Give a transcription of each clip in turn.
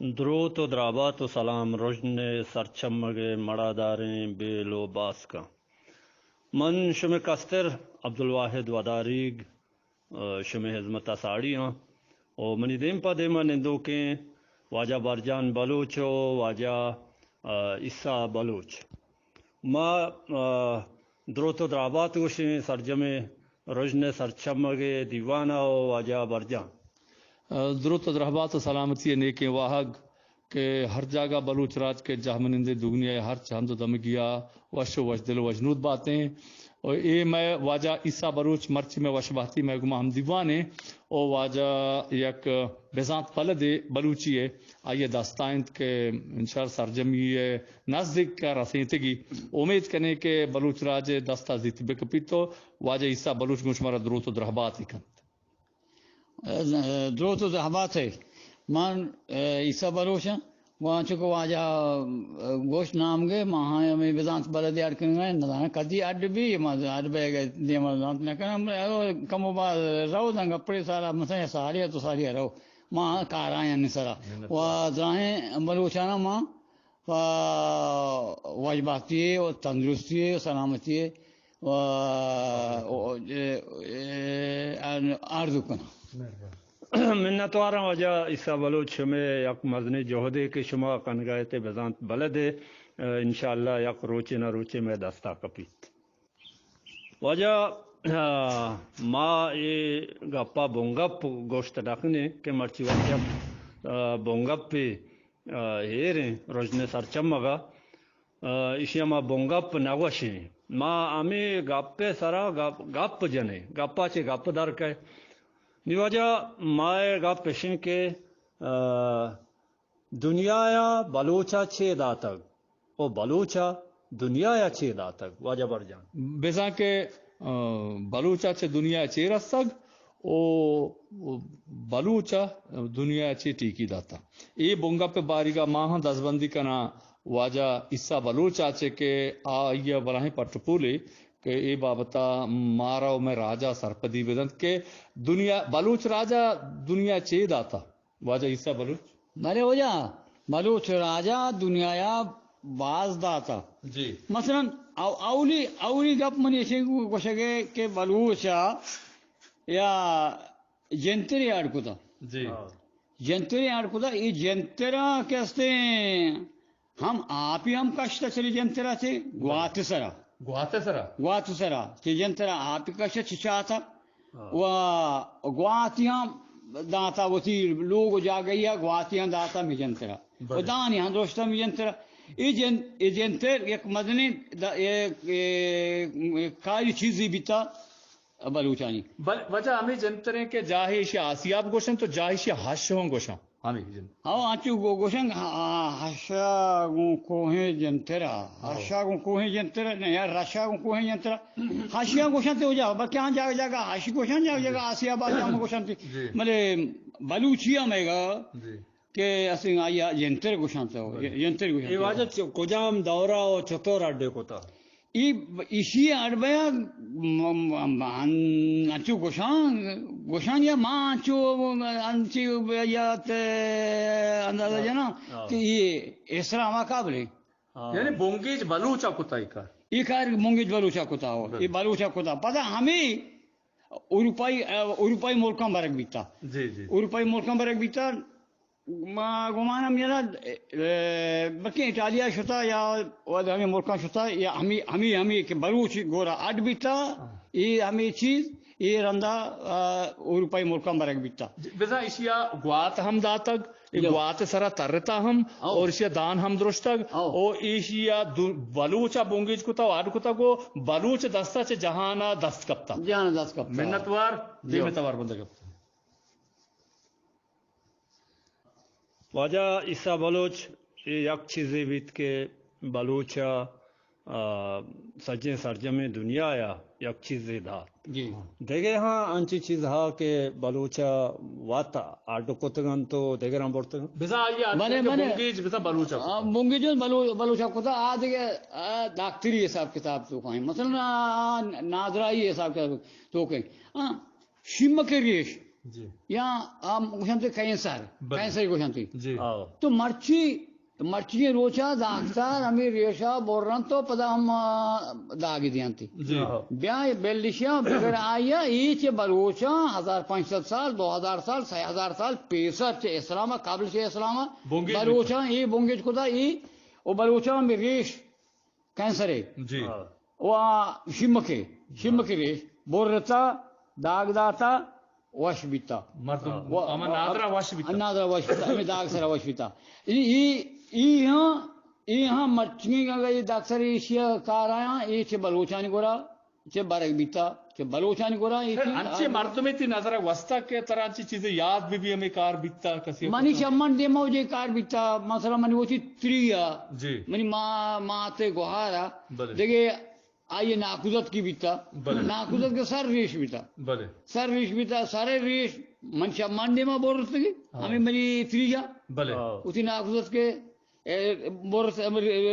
درود و درابات و سلام رجن سرچمگ مڑاداریں بے لو باس کا من شم کستر عبدالواحد وداریگ شم حزمت ساڑی ہاں او منی دیم پا دیما نندو کے واجہ برجان بلوچ و واجہ عیسیٰ بلوچ ما درود و درابات گوشیں سرجم رجن سرچمگ دیوانا و واجہ برجان درود و رحبات و سلامتی نیک واہگ کہ ہر جگہ بلوچ راج کے جہمنندے دگنیا ہر چاند و دمگیا وش دل وجنود باتیں اور اے میں واجہ عیسیٰ بلوچ مرچ میں وش بہتی میں گما ہم دیوانے او واجہ یک بزانت پلد بلوچی ہے آئیے داستائند کے انشاءاللہ سرجمی نزدیک کا رسیتگی امید کرنے کہ بلوچ راج دستا زیت بکپیتو واجہ عیسیٰ بلوچ گوشمارا درود و رحبات کن درود و رحبات ہے من عیسیٰ بلوچ ہیں وہاں چکو واجہ گوشت نام گئے ماہاں میں بزانت بلدی اڑ کر گئے نہ کدی اڈ بھی اڈ بے گئے دیما بزانت نہ کرنا کم بعد رو دنگ اپڑے سارا مثلا ساڑی تو ساڑی رو ماں کار آئیں نسرا و دراہیں بلوچانا ماں واجباتی ہے اور تندرستی ہے سلامتی ہے و آرزو کنا منتوارا وجہ عیسیٰ بلوچ میں یک مزنی جوہدے کے شما کنگایت بزانت بلدے انشاءاللہ یک روچے نہ روچے میں دستا کپیت وجہ ما یہ گپا بونگپ گوشت ڈکنے کہ مرچی وجہ بونگپ پہ ہیریں روزنے سرچمگا اشیا ما بونگپ نگوشیں ما امی گپے سرا گپ جنے گپا چے گپ در کے نیوجہ مائے گا پیشن کے دنیا یا بلوچا چھ داتگ او بلوچا دنیا یا چھ داتگ واجہ برجان بیزاں کے بلوچا چھ دنیا چھ رسگ او بلوچا دنیا چھ ٹیکی داتا اے بونگا پہ باریگا ماہاں دزبندی کنا واجہ عیسیٰ بلوچا چھ کے آئیہ بلاہیں پٹپولے کہ اے بابتا مارا میں راجہ سرپدی بدند کے دنیا بلوچ راجہ دنیا چے داتا واجہ عیسیٰ بلوچ مرے ہو جا بلوچ راجہ دنیا باز داتا جی مثلا اولی گپ من ایسے گوشگے کہ بلوچا یا جنتری آڑکتا جی جنتری آڑکتا یہ جنترا کیستے ہم آپ ہی ہم کشتا چلی جنترا سے گوات سرا گوات سرا کہ جنترا آپ کشتا چچاتا و گواتیاں داتا وتی لوگ جا گئی گواتیاں داتا می جنترا و دانی ہاں دوستا می جنترا یہ جنتر ایک مدنی کاری چیزی بیتا بلوچانی وجہ ہمیں جنتریں کے جاہی اشیاء آسیاب گوشن تو جاہی اشیاء حش ہوں گوشن ہمیں جن ہاں آنچو گوشن حشا گون کوہیں جنترا حشا گون کوہیں جنترا یا رشا گون کوہیں جنترا حشیا گوشن تے ہو جا بلکہ ہاں جا جگہ حش گوشن جا جگہ آسیاب آسیاب گوشن تے ملے بلوچیا میں گا کہ اسیں آیا جنتر گوشن تے ہو جنتر گوشن یہ واجہ کجام دورہ و چطور اڈے کو تا اسی اڑبیا انچو گوشان یا ماں انچو انچی بیات اندازہ جنا کہ یہ اسرا ہما قابلے یعنی بونگیج بلوچا کتا یہ کار مونگیج بلوچا کتا ہو یہ بلوچا کتا پتہ ہمیں اروپائی ملکان برک بیتا جی جی اروپائی ملکان برک بیتا ما گمانا میرا بلکہ ایٹالیا شتا یا ہمیں ملکان شتا یا ہمیں کہ بلوچ گورا اڈ بیتا یہ ہمیں چیز یہ رندہ اروپائی ملکان برک بیتا بزا اشیا گوات ہم داتگ گوات سرا ترتا ہم اور اشیا دان ہم درشتگ او اشیا بلوچا بونگیج کتا و اڈ کتا کو بلوچ دستا چھ جہانا دست کپتا جہانا دست کپتا منتوار دیمتوار بندہ کپتا واجہ عیسیٰ بلوچ یک چیزی بیت کے بلوچا سجیں سرجم دنیا یا یک چیزی دات جی دیگے ہاں انچی چیز ہاں کہ بلوچا واتا آڈو کتگن تو دیگر ہم بڑھتگن بزا آئیے بونگیج بزا بلوچا بونگیج بلوچا کتا آدھے داکتری حساب کتاب تو کہیں مثلا ناظرائی حساب کتاب تو کہیں شمک ریش جی یا گوشنتے کینسر گوشنتے جی تو مرچی روچا داختار ہمیں ریشا بول رہا تو پدا ہم داغی دیانتی جی بیا بیلشیا بگر آیا ایچ بلوچا 1500 سال 2000 سال 3000 سال پیسر چے اسلام قابل چے اسلام بلوچا ای بونگیج خدا ای او بلوچا میں ریش کینسر ہے جی و شمکے ریش بورتا داغ داتا وش بیتا مردم اما نادرا واش بیتا نادرا وش بیتا ہمیں داغ سرا وش بیتا یہاں مرچنگی کا یہ داکسر ایشیا کار آیا یہ چھ بلوچانی گورا چھ بارک بیتا چھ بلوچانی گورا انچے مردمی تی نظر وسطہ کے طرح انچی چیزیں یاد بھی ہمیں کار بیتا کسی منی شمن دیما ہو جے کار بیتا مثلا منی وہ چی تریا جی منی ماں تے گوھارا دیکھے آئیے ناکوزت کی بیتا ناکوزت کے سر ریش بیتا سر ریش بیتا سارے ریش من شمن دیما بول رہتے گی ہمیں منی تریا اسی ناکوزت کے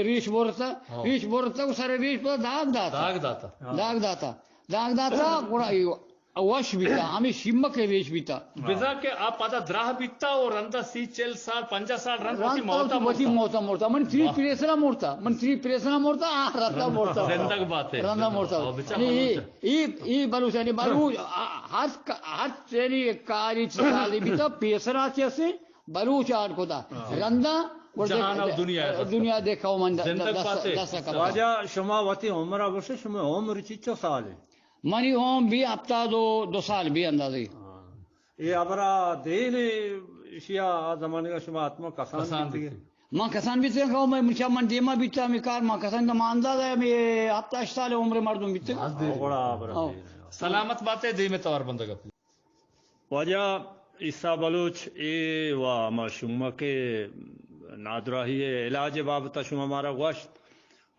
ریش بورتا وہ سارے ریش پر داغ داتا گوڑا وش بیتا ہمیں شمک ریش بیتا بزا کہ آپ پاتا دراہ بیتا اور رندہ 30-40 سال 50 سال رندہ موتا من تری پریسنا مورتا رندہ مورتا زندگ بات ہے رندہ مورتا ای بلوچ یعنی بلوچ ہر تیری کاری چالی بیتا پیسرا چیسے بلوچ آٹ کو دا رندہ دنیا دیکھا ہو من دسا کبا واجہ شما وطی عمرہ برسے شما عمر چیچو سال ہے منی ہوم بھی ہفتہ دو سال بھی اندازی یہ ابرا دین اشیاء زمانے کا شما آتما کسان بھی ماں کسان بھی تھے میں منشا من دیما بھی تھا میں کار ماں کسان کا انداز ہے میں ہفتہ 8 سال عمر مردوں بھی تھے سلامت باتیں دی میں توار بندہ کا واجہ عیسیٰ بلوچ اے و ما شما کے نادراہی علاج بابتا شما مارا گوشت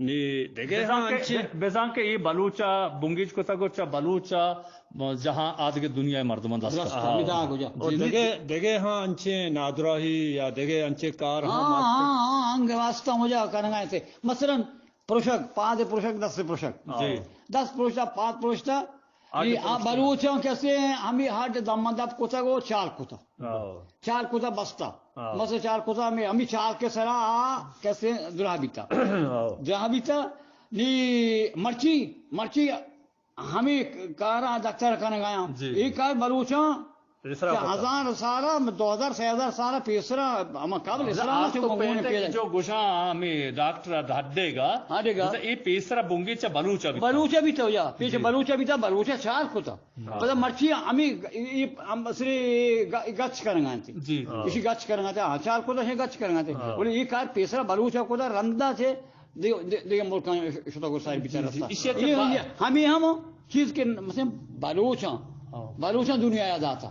نی دیکھے بیزان کے یہ بلوچا بنگیج کو تگوچا بلوچا جہاں آدھگے دنیا مردمان دستا دیکھے ہاں انچے نادراہی یا دیکھے انچے کار انگ واسطہ مجھا کرنا ہے مثلا پروشک 5 پروشک 10 پروشک 10 پروشتا 5 پروشتا بلوچوں کیسے ہمیں ہاتھ دمدب کتا گو چال کتا بستا مثلا چال کتا میں ہمیں چال کے سرا کیسے درہ بیتا نی مرچی ہمیں کارا دکتر کرنے گایا ایک کار بلوچوں 1000 سالہ 2000 3000 سالہ پیسرا ہم قبل اسلام جو گوشاں ہمیں ڈاکٹر دھڈے گا یہ پیسرا بونگی چا بلوچا بھی تو یا پیچھے بلوچا بھی تھا بلوچا چار کو تھا پتہ مرچی ہمیں صرف گچ کرنا تھی اسی گچ کرنا تھا چار کو تھا گچ کرنا تھے بولے یہ کار پیسرا بلوچا کو تھا رندہ تھے دیکھ ملکاں شتا کو ساری بیچارہ ہمیں ہم چیز کے مثلا بلوچاں دنیا یاد آتا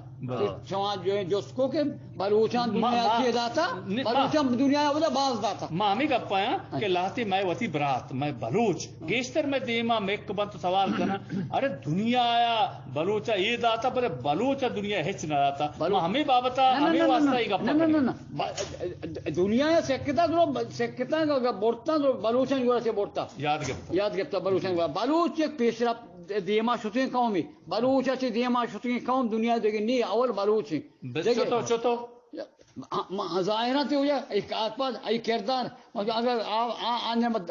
شما جو ہے جس کو کہ بلوچاں دنیا یاد آتا بلوچاں دنیا یاد باز داتا ماں ہمیں گا پایا کہ لاتی میں وطی برات میں بلوچ گیشتر میں دیما میک بند سوال کرنا ارے دنیا آیا بلوچا یہ داتا پر بلوچا دنیا ہچ نہ داتا ہمیں بابتا ہمیں واسطہ ہی گا پایا دنیا سکتا بورتا بلوچاں گوڑا سے بورتا یاد گفتا بلوچاں گوڑا بلوچ ایک پیشرا دیما شتیں قومی بلوچ اچھے دیما شتیں قوم دنیا دیکھیں نہیں اول بلوچ چوتو ظاہرہ تے ہو جائے ایک آتپاد ای کردار اگر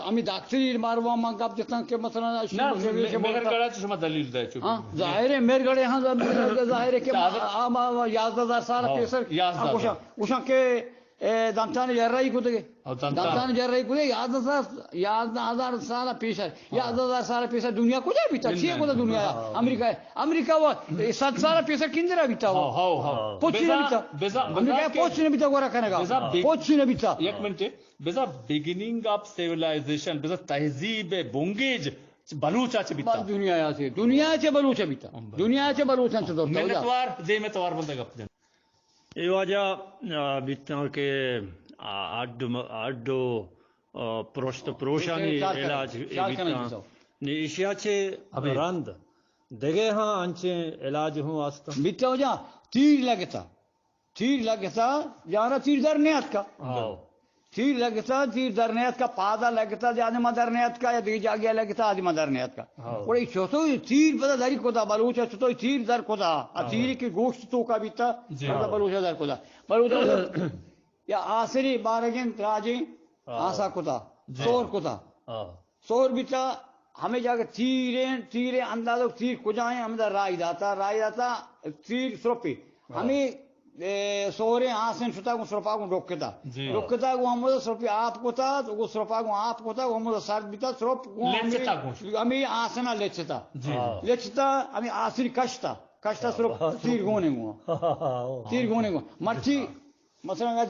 ہمیں داکتری ماروا ماں گپ دیتا کہ مثلا میرے گڑا شما دلیل دے چکے ظاہر ہے میرے گڑے ہاں ظاہر ہے کہ 11,000 سال پیسر اوشاں کے دمتان جررائی کو دے دمتان جررائی کو دے 11,000 سال پیسر 11,000 سال پیسر دنیا کو جائے بیتا چیئے کو دا دنیا امریکہ وہ 7 سال پیسر کندرہ بیتا ہوا پوچھی نہ بیتا امریکہ پوچھی نہ بیتا گورا کرنے گا پوچھی نہ بیتا ایک منٹ بیتا beginning of civilization بیتا تہذیب بونگیج بلوچا چھ بیتا دنیا چھ بلوچا بیتا دنیا چھ بلوچا چھ دورتا ملتوار دے میں توار بندہ گپ دیں یہ وجہ بیتا کہ آڈو پروشت پروشانی علاج بیتا نیشیا چھے رند دیگے ہاں انچے علاج ہوں واسطہ بیتا ہو جا تیر لگتا جانا تیر در نیات کا تیر لگتا تیر درنیت کا پادا لگتا آدم درنیت کا یا دیگه جاگه لگتا آدم درنیت کا اور یہ چوتو تیر پتا داری کدا بلوچا چوتو تیر در کدا تیر کی گوشت تو کا بیتا بلوچا در کدا بلوچا یا آسری بارگن راجی آسا کدا سور کدا سور بیتا ہمیں جا کے تیرے اندازوں تیر کجائیں ہمیں رائی داتا تیر سروپی ہمیں سورے آسن شتا کو سرپا کو روکتا کو ہم سرپی آپ کو تھا وہ سرپا کو آپ کو تھا وہ ہم سر بیتا سرپ ہمیں آسنا لیچتا ہمیں آسری کشتا سرپ تیر گونے کو مرچی مثلا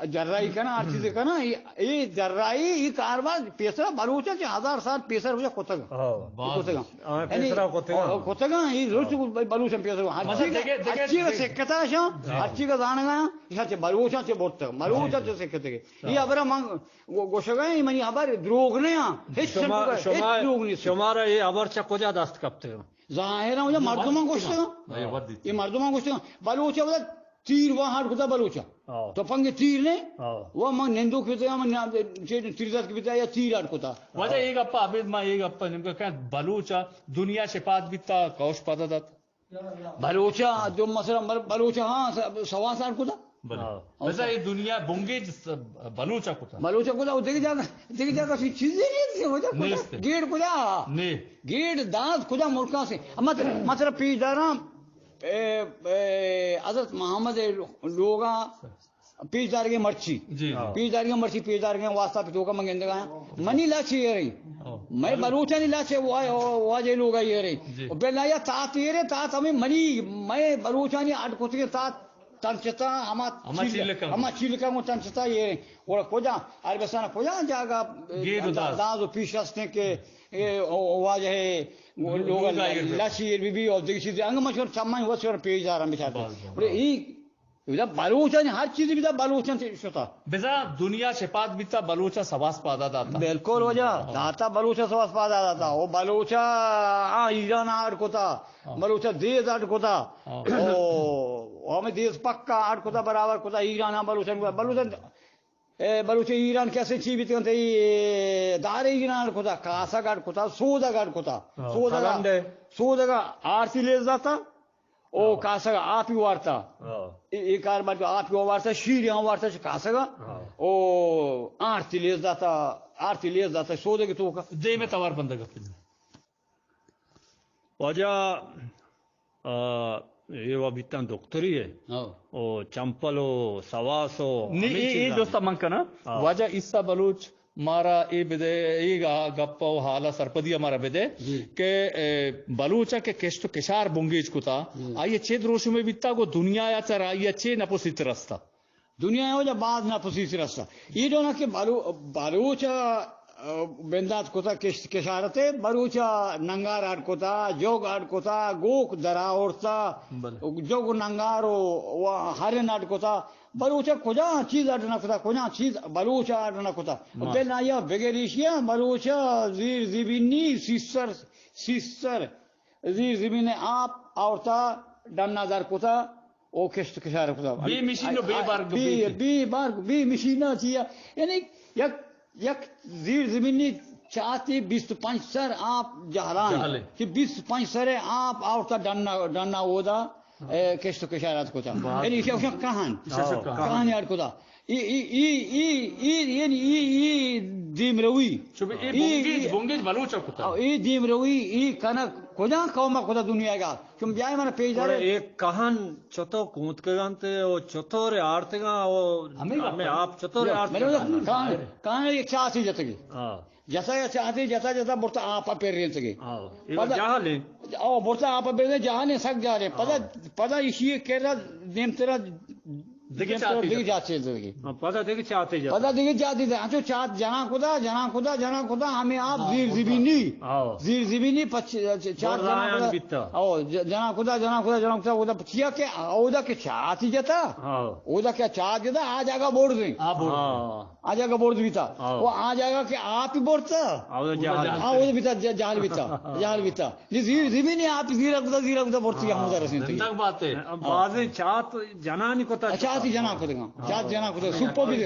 جرائی کنا ہر چیز کنا یہ جرائی یہ کاربار پیسرا بلوچا 1000 سال پیسر ہو جا کوتگا یہ روز بلوچا پیسر ہر چیز کا سکتا ہے ہر چیز کا جانا گیا یہ بلوچا سے بہت بلوچا سے سکتے یہ ابرا گوشگا منی ابر دروغ نہیں شمارا یہ ابرچا کجا دست کپتے ظاہر ہے مردمان گوشتا یہ مردمان گوشتا بلوچا بولا تیر وہاں ہٹ کتا بلوچا تو پنگے تیر نے وہ من نندو کتا من تیردت کتا یا تیر ہٹ کتا وجہ ایک اپا عبید ماں ایک اپا نمکہ کہاں بلوچا دنیا شپاد بیتا کوش پاتا دات بلوچا جو مثلا بلوچا ہاں سوا سار کتا ویسا یہ دنیا بونگیج بلوچا کتا وہ دیکھ جاگا چیزیں نہیں گیڑ کتا گیڑ دانت کتا ملکہ سے مثلا پیش دارام حضرت محمد لوگا پیش دار کے مرچی پیش دار کے واسطہ پتو کا منگے گا منی لاچی یہ رہی میں بلوچا نہیں لاچے واجے لوگا یہ رہی بلا یا تات یہ رہے تات ہمیں منی میں بلوچا نہیں اٹ کتے تات تنچتا ہما چیلکا مو تنچتا یہ رہی اور کجا عربستان کجا جاگا دازو پیش ہستے کہ واجہ ہے لوگ لاشیر بھی اور دیکھ چیزیں انگ مشور چمائیں وہ سور پیش آ رہا بچاتا اور یہ بلوچا ہر چیز بھی بلوچا شتا بزا دنیا شپاد بیتا بلوچا سواس پادا داتا بالکل وجہ داتا بلوچا سواس پادا داتا وہ بلوچا ایران آڑ کوتا بلوچا دیز آڑ کوتا ہمیں دیز پکا آڑ کوتا برابر کوتا ایران بلوچ ایران کیسے چی بھی تھے دار ایران کوتا کاسا گاڑ کوتا سودا گاڑ کوتا سودا گا آرسی لیز داتا او کاسا گا آپ ہی وارتا ایک آر بار آپ ہی وارتا شیر یہاں وارتا کاسا گا او آرسی لیز داتا سودا کی تو کا دے میں توار بندہ گا وجہ یہ وہ بیتان دکتری ہے او چمپلو سواسو یہ جو سمن کنا وجہ عیسیٰ بلوچ مارا اے بدے اے گپا و حالا سرپدی ہمارا بدے کہ بلوچا کے کشت و کشار بونگیج کو تا آئیے چید روشو میں بیتا کو دنیا یا چر آئیے چے نپوسی ترستا دنیا ہو جا بعد نپوسی ترستا یہ جو نا کہ بلوچا بندات کوتا کشارتے بلوچا ننگار آڑ کوتا جوگ آڑ کوتا گوک درا اورتا جوگ ننگارو ہرن آڑ کوتا بلوچا کجا چیز آڑنا کوتا کجا چیز بلوچا آڑنا کوتا بلنا یا بگریشیا بلوچا زیر زبینی سیسر زیر زبینی آپ آورتا ڈننا دار کوتا او کشت کشار کوتا بی مشینو بی بارگ بی مشینہ چیا یعنی یک زیر زمینی چاہتی 25 سر آپ جہلان کہ 25 سر آپ آورتا ڈننا ہودا کشت کشارات کو تا یعنی اسے کہاں یار کو تا ای دیم روی بونگیج بلوچا کو تا ای دیم روی ای کنا کجا قوما کو تا دنیا گا کیوں بیائی مانا پیج دارے ایک کہاں چتو کونت کے گانتے او چتور آرتے گا ہمیں آپ چتور آرتے گا کہاں ایک چاہتی جاتے گی جیسا چاہتی جیسا برتا آپا پیر رہن سکے جہاں لیں برتا آپا پیر رہن جہاں نہیں سک جا رہے پدا اسی کہہ رہا دیم تیرا دیکھ جاتے زندگی پتا دیکھ چاہتے تھے جو چاہت جنا خدا ہمیں آپ زیر زمینی جنا خدا پچیا کہ اودا کے چاہت ہی جاتا اودا کیا چاہت جاتا آ جائے گا بورڈ دیں آ جائے گا بورڈ بھی تھا وہ آ جائے گا کہ آپ ہی بورڈتا بھی تھا جہل بھی تھا زیر زمینی آپ زیرہ خدا بورڈتی ہم ادھر رسیں بات ہے چاہت جنا نہیں کوتا چاتی جنا کو دگا چات جنا کو سپو بھی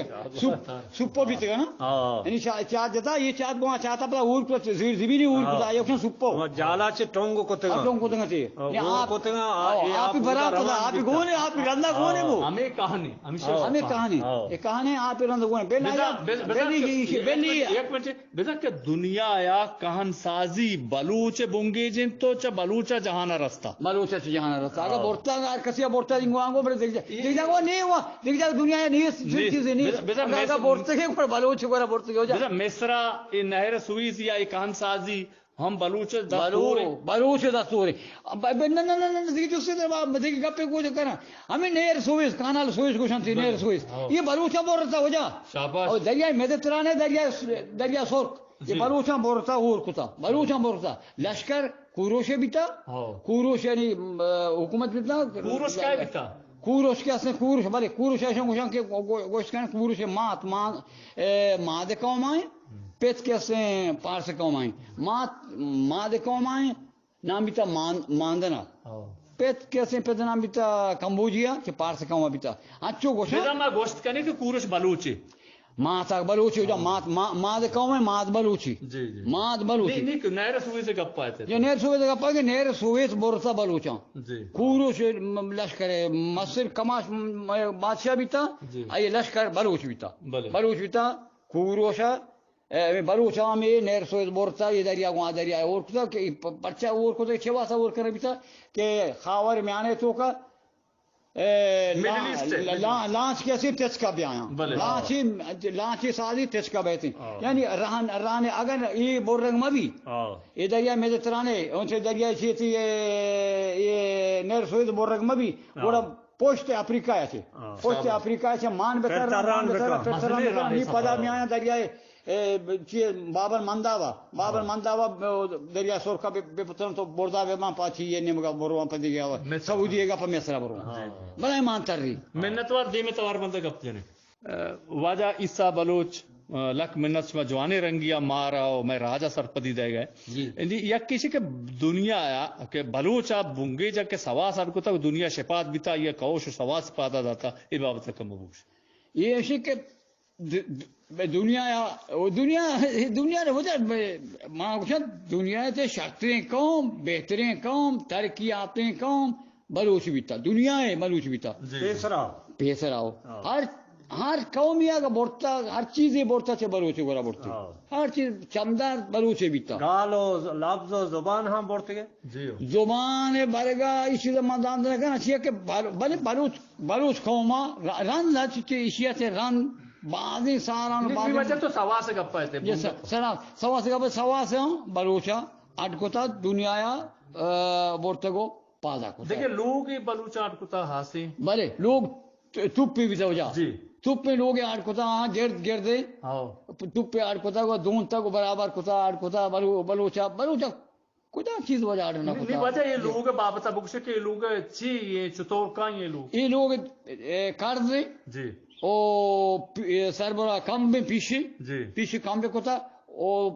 سپو بھی تگا نا یعنی چات جتا یہ چات بوا چاتا پلا اور کو زیر زمینی اور کو آیا کھن سپو جالا چ ٹونگو کو تگا ٹونگ کو دگا تے آپ کو تگا آپ برا پلا آپ گونے آپ رندا گونے وہ ہمیں کہانی یہ کہانی آپ رندا گونے بلی ایک منٹ بیزا کہ دنیا یا کہن سازی بلوچ بونگی جن تو چ بلوچا جہانا رستہ بلوچا جہانا رستہ اگر بورتا کسی بورتا دینگو آنگو بڑے دیکھ جا وہ نہیں ہوا دیکھ جا دنیا نہیں چیزیں نہیں اگر بورتا کے پر بلوچ کو بورتا کے ہو جا مصرا یہ نہر سوئس یا یہ کہن سازی ہم بلوچ دستور دیکھ گپے کو کرنا ہمیں نہر سوئس کانال سوئس کو شانتی نہر سوئس یہ بلوچا بورتا ہو جا دریا میڈیٹرانے دریا سورک یہ بلوچا بورتا اور کتا بلوچا بورتا لشکر کوروش بیتا کوروش یعنی حکومت بیتا کوروش کیا بیتا کوروش کے اصل کوروش بلے کوروش ایشن گوشن کے گوشت کرنے کوروش ماد قوم آئیں پیت کے اصل پارس قوم آئیں ماد قوم آئیں نام بیتا ماندنا پیت کے اصل پیت نام بیتا کمبوجیا کہ پارس قوم بیتا اچھو گوشن بیتا میں گوشت کرنے کہ کوروش بلوچی مات بلوچی ہو جا ماد قوم ہے ماد بلوچی ماد بلوچی نہیں نہر سوئس سے گپ پائے تھے جو نہر سوئس سے گپ پائے نہر سوئس بورتا بلوچاں کوروش لشکر مصر کماش بادشاہ بھی تھا یہ لشکر بلوچ بھی تھا کوروشا بلوچا میں نہر سوئس بورتا یہ دریا وہاں دریا اور کتا کہ پرچا اور کتا چھوا سا اور کرنا بھی تھا کہ خاور میں آنے تو کا لانچ کیسی تچکا بھی آیا لانچی سازی تچکا بیتی یعنی رہنے اگر یہ بورنگ مبی یہ دریا میڈیٹرانے ان سے دریا چیتی یہ نہر سوئس بورنگ مبی بڑا پوشت افریقہ ہے پوشت افریقہ ہے مان بکر نہیں پدا میں آیا دریا بابر منداوا دریا سور کا بے پتن تو بوردا بے مان پاچی یہ نیم کا بوروا پدی گیا ہوا سعودی کا پمیسرا بوروا بڑا ایمان تر رہی منتوار دے میں توار بندہ گپ جنے واجہ عیسیٰ بلوچ لک منت میں جوانے رنگیا مارا میں راجہ سرپدی دے گئے یا کسی کے دنیا آیا کہ بلوچا بونگے جا کے سوا سر کو تک دنیا شپات بھی تھا یہ کوش سوا سے پاتا جاتا یہ بابت کم بوش یہ ایسی کہ دنیا نے وجہ ماں کچھ دنیا تے شاطریں قوم بہترین قوم ترقی یافتہ قوم بلوچ بھی تھا دنیا ہے بلوچ بھی تھا پیسرا ہو ہر قوم یا کا بورتا ہر چیز بورتا سے بلوچ گورا بورتے ہر چیز چمدار بلوچ بھی تھا گالو لفظ و زبان ہم بورتے گئے زبان برگا اسی زمان کہنا چاہیے کہ بلوچ قوما رن لچتے اسی سے رن بعضی ساران وجہ تو سوا سے گپ پائے تھے سوا سے گپ سوا سے بلوچا اٹکتا دنیا بورتے کو پادا کو دیکھیں لوگ بلوچا اٹکتا ہاسے بلے لوگ تپ پہ بھی تو جا تپ پہ لوگ اٹکتا ہاں گرد گردے تپ پہ اٹکتا کو دون تک برابر کتا اٹکتا بلوچا کدا چیز وجہ اٹنا نہیں وجہ یہ لوگ بابتا بکشے کہ لوگ چی یہ چطور کا یہ لوگ قرض جی او سربراہ کم میں پیچھے کم پہ کتا او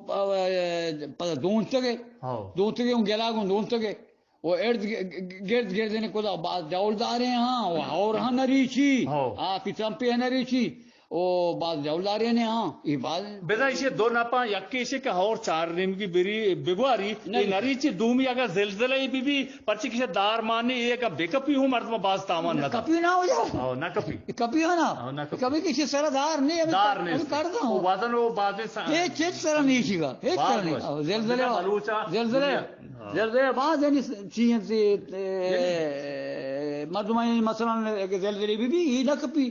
دون تگے گلا گون دون تگے وہ ارد گرد نے کدا بعض جولدار ہیں ہاں اور ہاں نریچی آپ چمپے ہیں نریچی او بعض جولدار ہیں ہاں یہ بعض بیدا اسے دو ناپا یکی اسے کہ اور چار نیم کی بری بگواری نریچی دومی اگر زلزلہ ہی بھی پرچی کسی دار مانے یہ کہ بے کپی ہوں مرد میں باز تامان نہ کپی نہ ہو جاؤ نہ کپی ہو نا کبھی کسی سر دار نہیں ابھی کرتا ہوں وزن وہ بازیں ایک چیز سر نہیں چیگا ایک سر نہیں زلزلے بعض یعنی چیزیں مردمانی مثلا زلزلے بھی یہ نہ کپی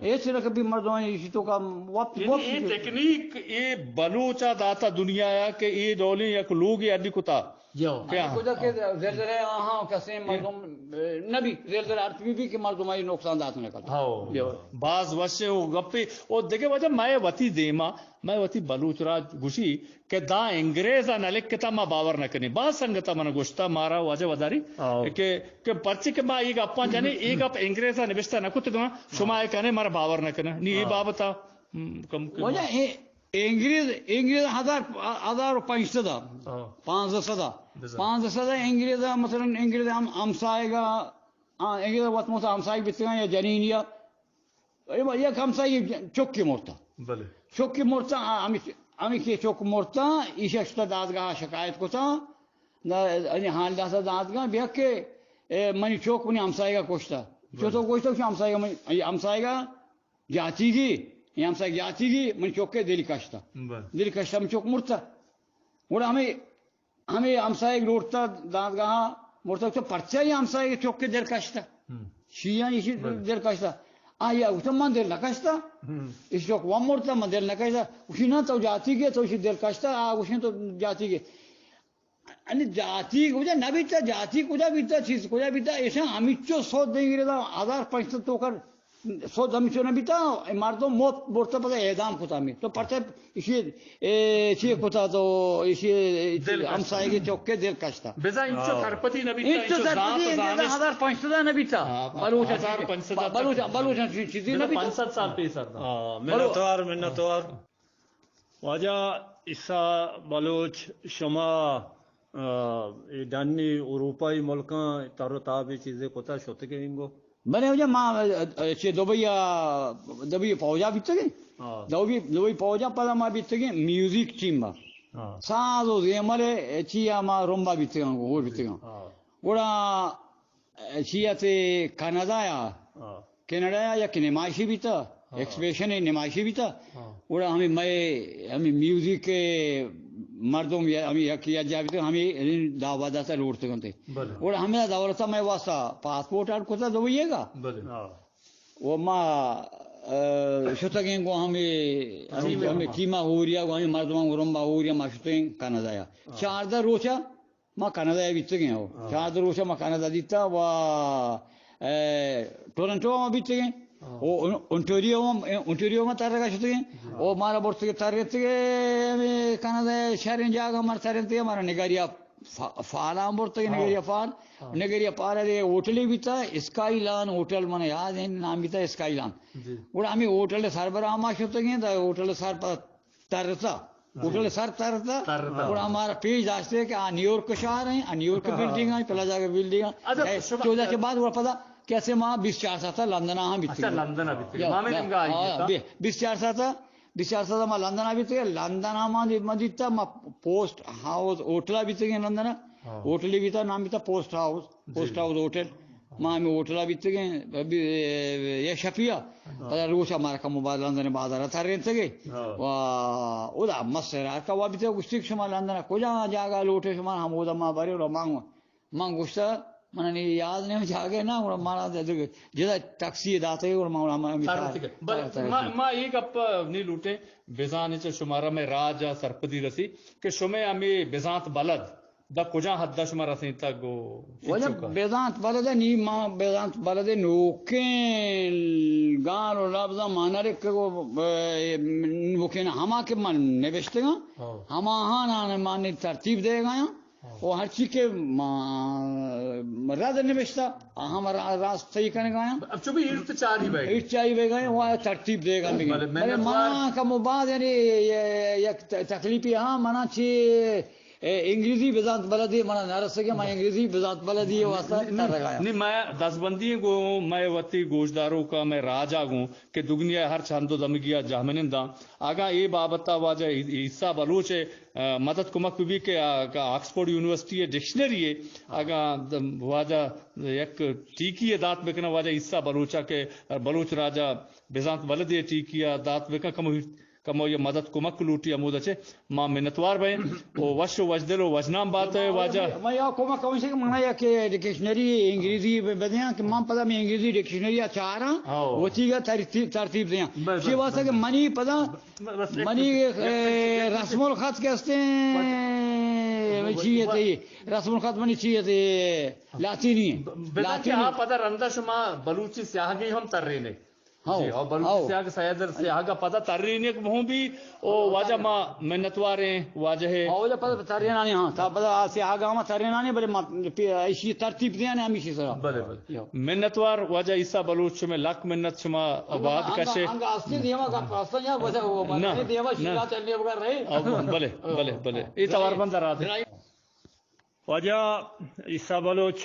ایسے نہ کپی مردمانی اسی تو کا وقت یہ تکنیک یہ بلوچا داتا دنیا ہے کہ یہ ڈولی یک لوگ یہ ادھی کتا زلزلے ہاں کسے مردم نبی زلزلے ارتھ بھی کہ مردمانی نقصان دات میں کرتا بعض وشے ہو گپی اور دیکھے وجہ میں وطی دیما میں وطی بلوچ راج گوشی کہ دا انگریزا نہ لکھتا ما باور نہ کرنی بعض سنگتا من گوشتا مارا وجہ وداری کہ پرچی کہ ما ایک اپا جانے ایک اپ انگریزا نبشتا نہ کتے گا شما ایک کہنے مارا باور نہ کرنا نہیں یہ بابتا وجہ انگریز 1500 500 انگریز مثلا انگریز ہمسائے گا انگریز وقت مثلا ہمسائے بتگا یا جنینیا یک همسایه چوکی مرتا بله چوکی مرتا امی که چوک مرتا ایش اشتا دادگاه شکایت کتا این حال داستا دادگاه بیا که منی چوک منی همسایه کشتا چطور کشتا که همسایه جاتی گی این همسایه جاتی گی من چوک که دلی کشتا دلی کشتا من چوک مرتا وڑا ہمیں همسایه لوٹتا دادگاه مرتا تو پرچه همسایه چوک که دل کشتا شیعان ایشی دل کشتا آیا گفتم من دل نکشتا اس چوک وام مرتا من دل نکشتا اسی نا تو جاتی گی تو اسی دل کشتا اسی تو جاتی گی یعنی جاتی کجا نبیتا جاتی کجا بیتا چیز کجا بیتا ایسا ہمیچو سود دیں گے 1500 تو کر سود ہمیچو نبیتا مردم موت برتا پتا اعدام کتا می تو پرچه ایشی کتا تو ایشی همسایه کی چوک که دل کشتا بزا اینچو ترپتی نبیتا اینچو ترپتی 1500 نبیتا بلوچا چیزی نبیتا 500 سال پیسر منتوار واجہ عیسیٰ بلوچ شما دانی اروپائی ملکاں تر و تابی چیزیں کوتا شوتے کے انگو بنے ہو جا ماں چھ دبئی فوجا بیتے گئے دبئی فوجا پدا ماں بیتے گئے میوزک ٹیم با سازو زیمالے چیا ماں رومبا بیتے گئے وہ بیتے گئے وڑا چیا تے کانادا یا کہ نمائشی بیتا ایکسپریشن نمائشی بیتا وڑا ہمیں میوزک کے مردم ہمیں کیا جاتے ہمیں دعوت آتا لوٹتے گئے اور ہمیں دولتا میں واسطہ پاسپورٹ آٹ کوتا دوئیے گا وہ ماں شتگیں گو ہمیں کیما ہو ریا گو ہمیں مردمان گرمبا ہو ریا ماں شتگیں کانادا یا 4 روچا ماں کانادا بیتے گئے ہو 4 روچا ماں کانادا دیتا و ٹورنٹو ماں بیتے گئے انٹوریو میں تر رکھا شتے گئے وہ مارا بورتے گئے تر رہتے گئے کانادا شہرین جاگا ہمارا تر رہتے گئے ہمارا نگاریا فالا ہم بورتے گئے نگاریا پارا دے ہوٹلی بھی تھا اسکائی لان ہوٹل میں یاد ہے نام بھی تھا اسکائی لان اور ہمیں ہوٹل سر برا ہما شتے گئے تھا ہوٹل سر پر ترتا ہوٹل سر ترتا اور ہمارا پیج داشتے کہ نیو یارک شہر ہیں نیو یارک بلڈنگ ہیں پلازا کے بلڈنگ ہیں 14 کے بعد وہ پتا کیسے ماں 24 سال تھا لندن ہاں بیتے گئے 24 سال ماں لندن بیتے گئے لندن ماں دیتا ماں پوسٹ ہاؤس ہوٹل بیتے گئے لندن ہوٹل بھی تھا نام بھی تھا پوسٹ ہاؤس ہوٹل ماں ہمیں ہوٹل بیتے گئے یہ شفیہ روش ہمارا کا موبائل لندن بازار تھا رہتے گئے ادا مسرار کا وہ بیتے گشتی شما لندن کجا جاگا لوٹے شما ہم ادا ماں بارے اور مانگ گشتا من نہیں یاد نہیں جاگے نا مارا جدا ٹیکسی داتے اور ما ایک اپ نہیں لوٹے بیزان شمارا میں راجا سرپدی رسی کہ شمے ہمیں بیزانت بلد دا کجا حد شمارا سی تک وجہ بیزانت بلد نی ماں بیزانت بلد نوکیں گان اور لفظا مانا رکھ نوکیں ہما کے من نوشتے گا ہما ہاں مانے ترتیب دے گا وہ ہر چیز کے راز نوشتا ہمارا راز صحیح کرنے گا اب چوبی ایٹ چار ہی بے گئے وہ ترتیب دے گا ماں کا مباد یعنی یک تکلیفی ہاں منا چی انگریزی بزانت بلدی منا نہ سکے میں انگریزی بزانت بلدی واسطہ تر لگایا نہیں میں 10 بندی گو میں وتی گوشداروں کا میں راجا گوں کہ دگنیا ہر چاندو دمگیا جامنندا آگا یہ بابتا واجہ عیسیٰ بلوچ مدد کمک بھی کہ آکسفورڈ یونیورسٹی ہے ڈکشنری ہے آگا واجہ یک ٹیکی دات بکنا واجہ عیسیٰ بلوچا کے بلوچ راجا بزانت بلدی ٹیکیا دات بکنا کمو یہ مدد کمک لوٹی امود اچھے ماں منتوار بھائیں او وش وجدل و وجنام بات ہے واجہ میں یا کمک کون سے منا یا کہ ڈکشنری انگریزی بدیاں کہ ماں پتہ میں انگریزی ڈکشنری چاہ رہا وہ چیز ترتیب دیاں یہ واسطہ کہ منی پتہ منی رسم الخط کہتے ہیں چیئے تھے رسم الخط منی چیئے تھے لاطینی لاطینی ہاں پتہ رندہ شما بلوچی سیاہ گئی ہم تر رہے جی اور بلوچ سیاہ سیادر سیاہ کا پتہ ترینی ایک ہوں بھی او واجہ ماں منتواریں واجہ ہے واجہ پتہ ترینانی ہاں تا پتہ سیاہ گاما ترینانی بلے ایشی ترتیب دیانے ہمیشی سرا بلے بلے منتوار واجہ عیسیٰ بلوچ میں لاکھ منت شما آباد کشے انگا استی دیما کا پرستان یا وجہ وہ بلے دیما شیلہ چلنے بگر رہے بلے بلے بلے یہ توار بندہ رات ہے واجہ عیسیٰ بلوچ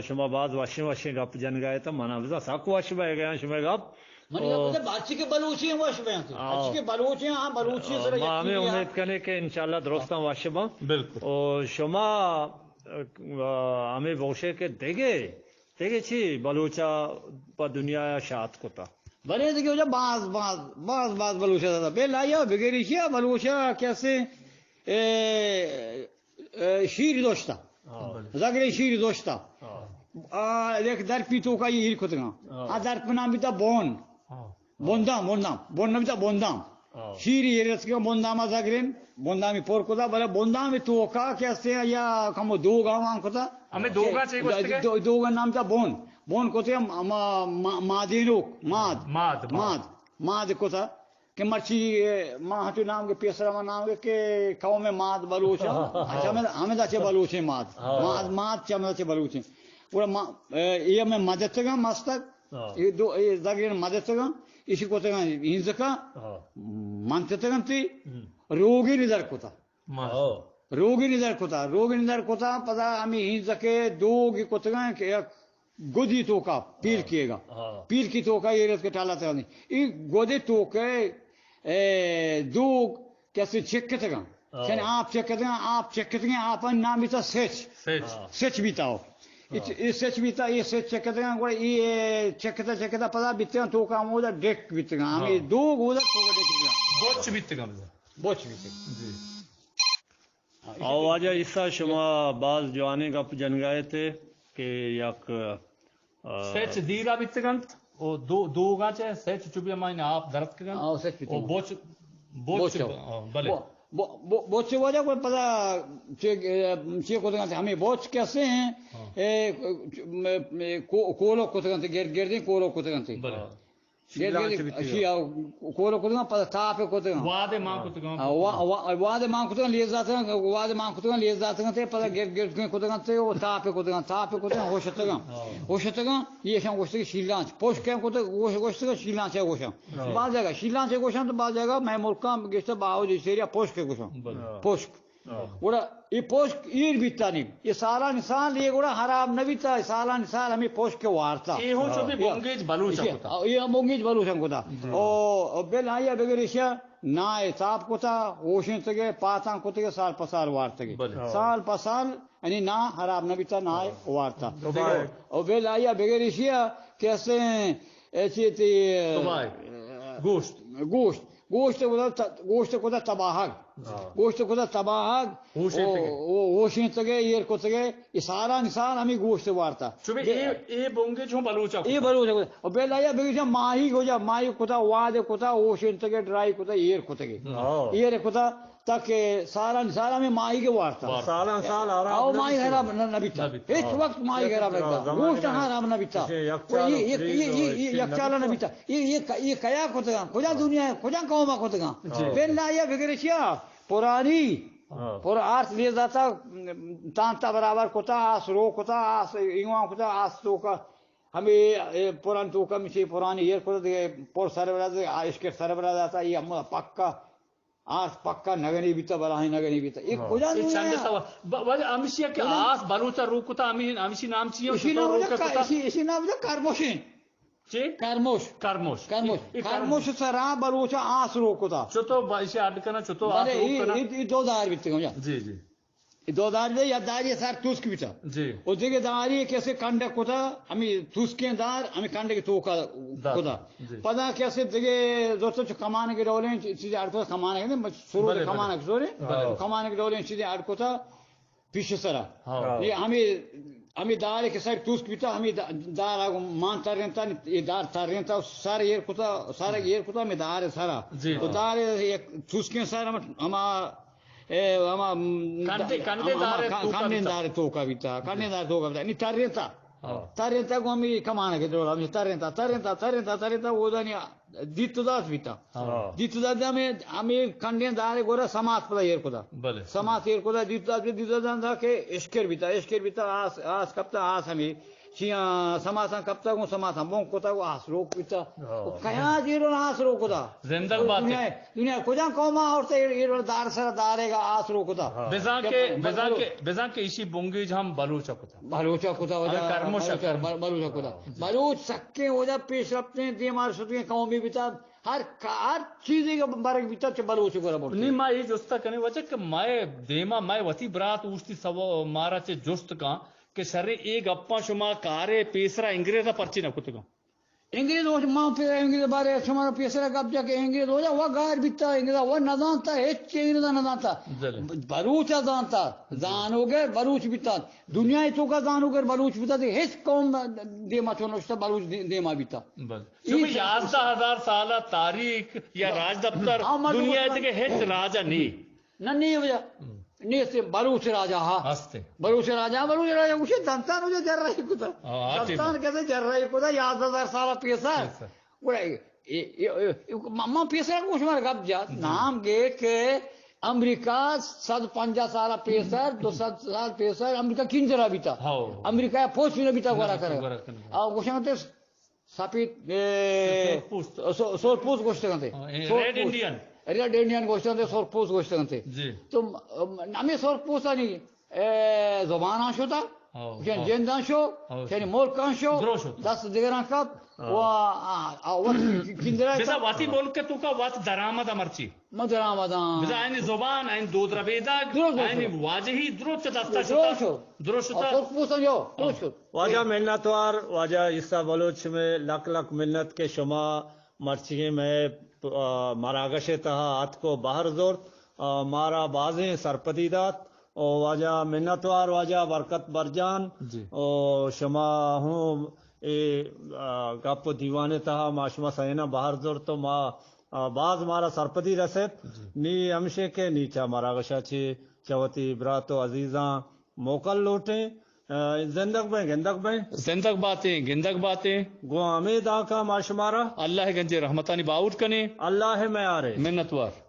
شما بعض واشیں گپ جن گئے تو مانا بزا ساکو واش بہ گیا شما گپ بچے کے بلوچی ہیں وش میں بچے کے بلوچی ہیں ہاں بلوچی ما همه امید کنه که انشالله درستم باشه با بالکل و شما همه باشه که دیگه چی بلوچا با دنیا شاد کتا بڑے دیکھو جب باز بلوچا تھا بے لایا بغیر کیا بلوچا کیسے شیر دوشتا زگرے شیر دوشتا دیکھ در پیتو کا یہ کتنا در پنا بھی تھا بوندام بھی تھا بوندام شیری ایرس کے بوندام زگرین بوندامی پور کتا بلے بوندامی تو کا کیسے یا کم دو گاؤں کتا ہمیں دوگا چاہیے دوگا نام تھا بون کوتے مادینوک ماد کوتا کہ مرچی ماں ہٹو نام کے پیسرا نام کے کھاؤ میں ماد بلوچا اچھا ہمیں داچے بلوچے ماد چمچے بلوچے پورا یہ میں مدد گا مستک یہ دو زگرین مدد گا اسی کوتے گا ہنز کا منتے گا تی روگی نظر کوتا روگی نظر کوتا پتا ہمیں ہنز کے دو کی کوتے گا کہ گودی تو کا پیر کیے گا پیر کی تو کا یہ رس کے ٹالا تھا نہیں یہ گودے تو کے دو کیسے چیک کرتے گا یعنی آپ چیک کرتے ہیں آپ چیک کرتے ہیں آپ نام بھی تھا سچ بھی تھا یہ سچ بھی تھا یہ سچ چیک کرتے ہیں یہ چیک کرتا پتا بیتے ہیں تو کا مودا ڈیک بیتے گا ہمیں دو گودا تو کا ڈیک بوچ بیتے گا جی آواز عیسیٰ شما باز جوانے کا جنگائے تھے کہ یک سچ دیرا بیتے گا او دو گا چاہے سچ چوبیا مائن آپ درد کے گا او بوچ بلے بوچ وجہ کو پتا چیک ہوتے ہیں ہمیں بوچ کیسے ہیں کولو کوتے ہیں گردیں کولو کوتے ہیں کولو کوتے ہیں پتا تاپے کوتے ہیں وادے ماں کوتے ہیں لیز جاتے ہیں وادے ماں کوتے ہیں لیز جاتے ہیں پتا گرد کوتے ہیں وہ تاپے کوتے ہیں ہوشتے گا یہ شام گوشتے شیلانچ پوش کیم کوتے گوشتے شیلانچ ہے گوشم بعض جگہ شیلانچ ہے گوشم تو بعض جگہ میں ملکہ گشتے باہو جیسے پوش کے گوشم پوشک گوڑا یہ پوشک ایر بیتا نہیں یہ سالہ نسال یہ گوڑا حرام نبیتا سالہ نسال ہمیں پوشک کے وارتا یہ ہوں چو بھی بونگیج بلوچا کتا یہ بونگیج بلوچا کتا اور بیل آئیا بگر اشیا نائے تاپ کتا اوشن تگے پاتان کتا سال پسال وارتا گے سال پسال یعنی نا حرام نبیتا نائے وارتا اور بیل آئیا بگر اشیا کیسے ایسی تی گوشت کوتا تباہگ گوشت کوتا تباہگ اوشن تگے یہ کو تگے یہ سارا نسال ہمیں گوشت وارتا چوبے اے بونگے چھو بلوچا یہ بلوچا کوتا اور بیل آیا بگیشا ماہی کو جا ماہی کوتا واد کوتا اوشن تگے ڈرائی کوتا یہ کو تگے یہ کوتا تاکہ سارا نسال ہمیں ماہی کے وارتا سال آو ماہی حرام نبیتا ایک وقت ماہی حرام نبیتا گوشت حرام نبیتا یہ یکچالا نبیتا یہ کیا کوتا گا کجا دنیا ہے کجا قوما کوتا گا بیل آیا بگیشا پرانی پر آرس لیے جاتا تانتا برابر کوتا آس رو کوتا آس ایوان کوتا آس تو کا ہمیں پران تو کا مچے پرانی یہ کوتا دے پر سربراہ اشکر سربراہ جاتا یہ ہم پکا آس پکا نگنی بیتا براہی نگنی بیتا یہ کجا دنیا ہے ہمیشہ کہ آس بلوچا رو کوتا ہمیشہ نام چاہیے اسی نام بیتا کرموشین کرموش سرا بلوچا آس رو کوتا چطو اسے اڈ کرنا چطو آس رو کرنا یہ دو دار بیتے گا جی دو دار دے یا داری سار توسک بیتا اور دیکھے داری کیسے کنڈے کوتا ہمیں توسکیں دار ہمیں کنڈے کے تو کوتا پتا کیسے دیکھے دوستو چو کمانے کے ڈولیں چیزیں اڈ کوتا کمانے کے سرو کے کمانے کے سورے کمانے کے ڈولیں چیزیں اڈ کوتا پیچھے سرا یہ ہمیں دار کے سائڈ توسک بیتا ہمیں دار آگو مان تر رہتا یہ دار تر رہتا سارا یہ کوتا ہمیں دار سارا تو دار توسکیں سارا کانڈے دار تو کا بیتا نہیں تر رہتا کو ہمیں کمانا کے دوڑا ہمیں تر رہتا وہ دانی دیتو داس بیتا دیتو داس ہمیں کانڈے دار گورا سماعت پتا یہ کوتا سماعت یہ کوتا دیتو داس دا کہ اشکر بیتا آس کپتا آس ہمیں چیاں سماسا کب تک سماسا بون کوتا آسرو پیتا کیا جیرو آسرو کوتا زندگ بات دنیا کجا قوما اور دار سر دارے گا آسرو کوتا بزا کے اسی بونگی ہم بلوچا کوتا بلوچا کوتا بلوچا کوتا بلوچ سکے ہو جا پیش رفتے دیمار سکے قومی بیتا ہر چیز کا بارک بیتا چ بلوچ کو ربط نہیں ما یہ جوستا کرنے وجہ کہ میں دیما میں وتی برات اوستی سو مارا چ جوست کا کہ سر ایک اپا شما کارے پیسرا انگریزا پرچی نہ کتگا انگریز ہو ماں پھر انگریز بارے شما پیسرا کب جا کے انگریز ہو جا وہ گار بیتا انگریز وہ نہ جانتا ہچ انگریز نہ جانتا بلوچ جانتا جانو گے بلوچ بیتا دنیا تو کا جانو گے بلوچ بیتا ہچ قوم دیما چونشتا بلوچ دیما بیتا شما 11000 سالہ تاریخ یا راج دفتر دنیا کے ہچ راجا نہیں وجہ نہیں سے بلوچ راجا ہستے بلوچ راجا اسے دنتان ہو جر رہی کتا دنتان کیسے جر رہی کتا 11000 سالہ پیسا ماں پیسا کچھ مار گپ جا نام گے کہ امریکہ 150 سالہ پیسر 200 سال پیسر امریکہ کنجرا بیتا امریکہ پوچھ بھی بیتا گورا کرے اور کچھ نہ سپید سور پوس گوشت کرتے ریڈ انڈین ریڈ انڈین گوشت کرتے سور پوس گوشت کرتے تو ہمیں سور پوسا نہیں زبان آنشو تھا جندان شو یعنی مولکان شو 10 دیگران کپ و کندرا بزا واتی بول کے تو کا وات درآمد امرچی درآمد بزا این زبان این دود ربیدا این واجهی درست دستا شو درست سور پوسا جو واجہ منتوار واجہ عیسیٰ بلوچ میں لک لک منت کے شما مرچی میں مراگش تہا ہاتھ کو باہر زور مارا بازیں سرپدیدات او واجہ منتوار واجہ برکت برجان او شما ہوں گپ دیوانے تہا ما شما سینا باہر زور تو ما باز مارا سرپدی رسید نی ہمشے کے نیچا مراگشا چھ چوتی براتو عزیزاں موکل لوٹیں زندگ میں گندگ میں زندگ باتیں گو امید آقا ما شمارا اللہ گنجے رحمتانی باؤٹ کنے اللہ میں آرے منتوار